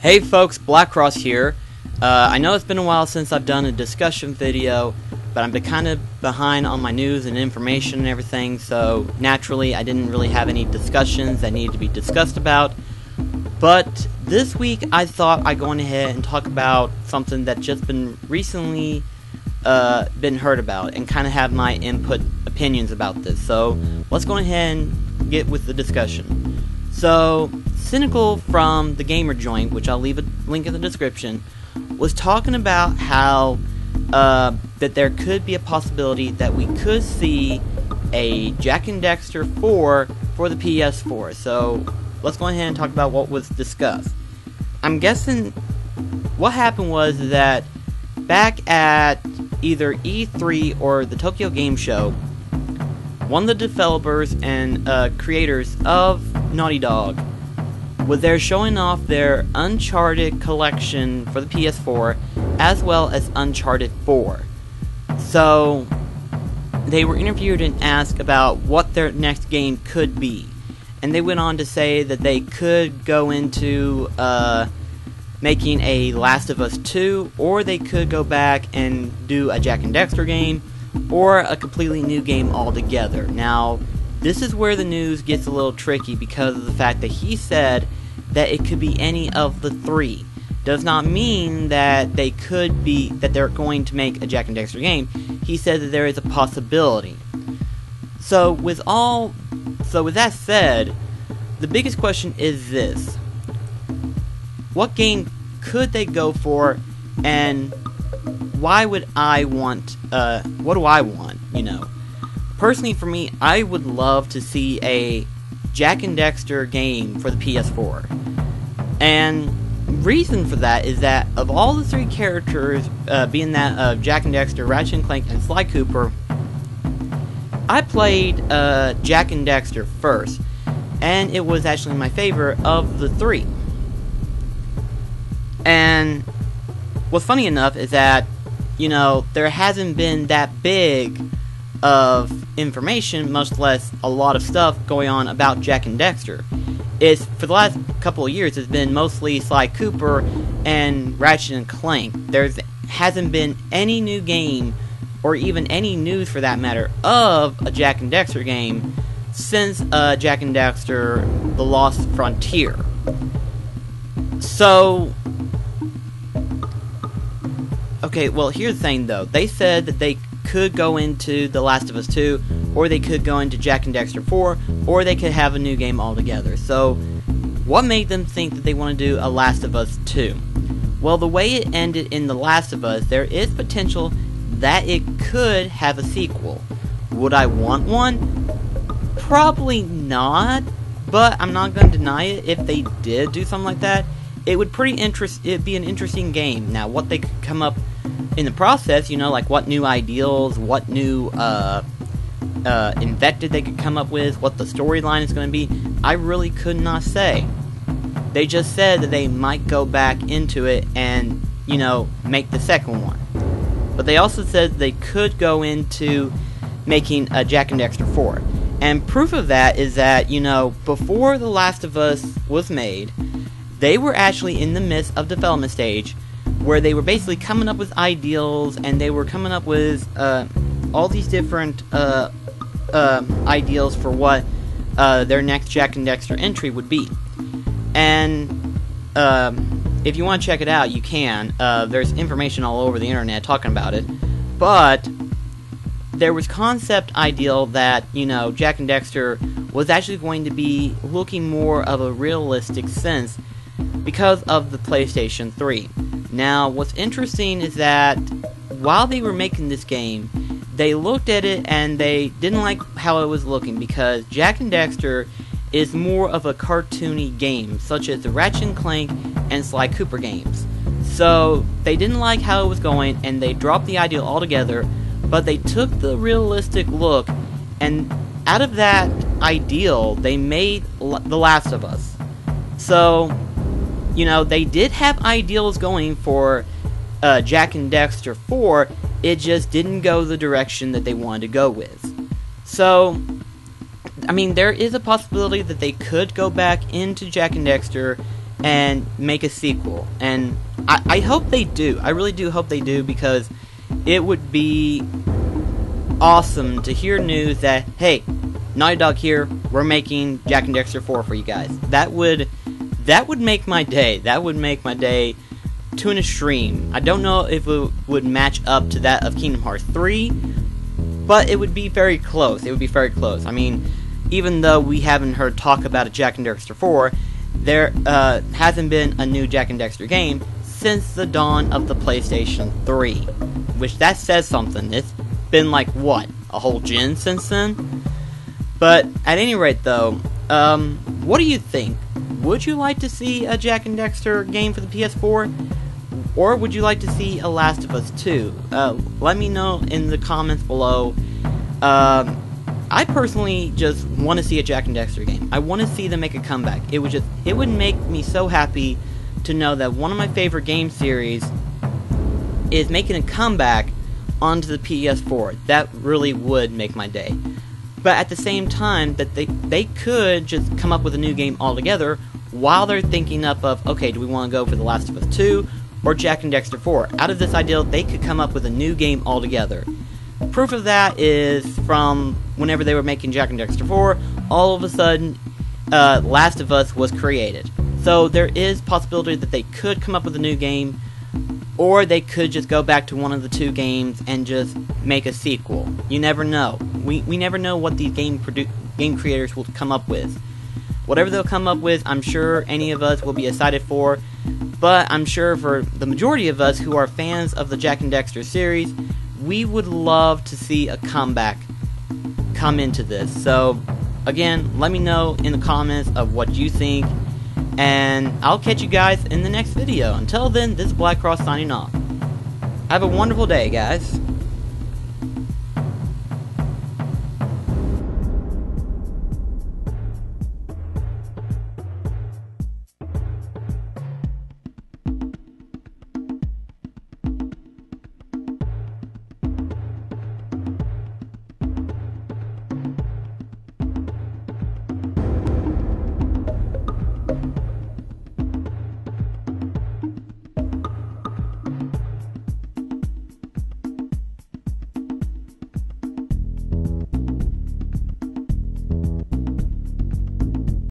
Hey folks, BlackCross here. I know it's been a while since I've done a discussion video, but I'm kind of behind on my news and information and everything, so naturally I didn't really have any discussions that needed to be discussed about. But this week I thought I'd go on ahead and talk about something that just been recently been heard about and kind of have my opinions about this. So let's go ahead and get with the discussion. So Cynical from the Gamer Joint, which I'll leave a link in the description, was talking about how that there could be a possibility that we could see a Jak and Daxter 4 for the PS4. So let's go ahead and talk about what was discussed. I'm guessing what happened was that back at either E3 or the Tokyo Game Show, one of the developers and creators of Naughty Dog was there showing off their Uncharted collection for the PS4 as well as Uncharted 4. So they were interviewed and asked about what their next game could be, and they went on to say that they could go into making a Last of Us 2, or they could go back and do a Jak and Daxter game, or a completely new game altogether. Now, this is where the news gets a little tricky because of the fact that he said that it could be any of the three. Does not mean that they're going to make a Jak and Daxter game. He said that there is a possibility. So with that said, the biggest question is this: what game could they go for, and why would I want, what do I want, Personally, for me, I would love to see a Jak and Daxter game for the PS4. And reason for that is that of all the three characters, being that of Jak and Daxter, Ratchet and Clank, and Sly Cooper, I played Jak and Daxter first, and it was actually my favorite of the three. And what's funny enough is that, there hasn't been that big of information, much less a lot of stuff going on about Jak and Daxter. It's, for the last couple of years, it's been mostly Sly Cooper and Ratchet and Clank. There hasn't been any new game, or even any news for that matter, of a Jak and Daxter game since Jak and Daxter The Lost Frontier. So, okay, well, here's the thing though. They said that they could go into The Last of Us 2, or they could go into Jak and Daxter 4, or they could have a new game altogether. So, what made them think that they want to do a Last of Us 2? Well, the way it ended in The Last of Us, there is potential that it could have a sequel. Would I want one? Probably not, but I'm not going to deny it. If they did do something like that, it would it'd be an interesting game. Now, what they could come up in the process, like what new ideals, what new invective they could come up with, what the storyline is going to be, I really could not say. They just said that they might go back into it and, make the second one. But they also said they could go into making a Jak and Daxter 4. And proof of that is that, before The Last of Us was made, they were actually in the midst of development stage, where they were basically coming up with ideals, and they were coming up with all these different ideals for what their next Jak and Daxter entry would be. And if you want to check it out, you can. There's information all over the internet talking about it. But there was concept ideal that, Jak and Daxter was actually going to be looking more of a realistic sense because of the PlayStation 3. Now, what's interesting is that while they were making this game, they looked at it and they didn't like how it was looking, because Jak and Daxter is more of a cartoony game, such as the Ratchet and Clank and Sly Cooper games. So, they didn't like how it was going, and they dropped the idea altogether, but they took the realistic look, and out of that ideal, they made The Last of Us. So, they did have ideals going for Jak and Daxter 4, it just didn't go the direction that they wanted to go with. So, there is a possibility that they could go back into Jak and Daxter and make a sequel. And I hope they do. I really do hope they do, because it would be awesome to hear news that, hey, Naughty Dog here, we're making Jak and Daxter 4 for you guys. That would make my day. That would make my day to an extreme. I don't know if it would match up to that of Kingdom Hearts 3, but it would be very close. It would be very close. I mean, even though we haven't heard talk about a Jak and Daxter 4, there hasn't been a new Jak and Daxter game since the dawn of the PlayStation 3. Which, that says something. It's been like, what, a whole gen since then? But, at any rate though, what do you think? Would you like to see a Jak and Daxter game for the PS4? Or would you like to see a Last of Us 2? Let me know in the comments below. I personally just want to see a Jak and Daxter game. I want to see them make a comeback. It would make me so happy to know that one of my favorite game series is making a comeback onto the PS4. That really would make my day. But at the same time, that they could just come up with a new game altogether while they're thinking up of, okay, do we want to go for The Last of Us 2 or Jak and Daxter 4? Out of this ideal, they could come up with a new game altogether. Proof of that is from whenever they were making Jak and Daxter 4, all of a sudden, Last of Us was created. So there is possibility that they could come up with a new game, or they could just go back to one of the two games and just make a sequel. You never know. We never know what these game creators will come up with. Whatever they'll come up with, I'm sure any of us will be excited for, but I'm sure for the majority of us who are fans of the Jak and Daxter series, we would love to see a comeback come into this. So, again, let me know in the comments of what you think, and I'll catch you guys in the next video. Until then, this is BlackCross signing off. Have a wonderful day, guys.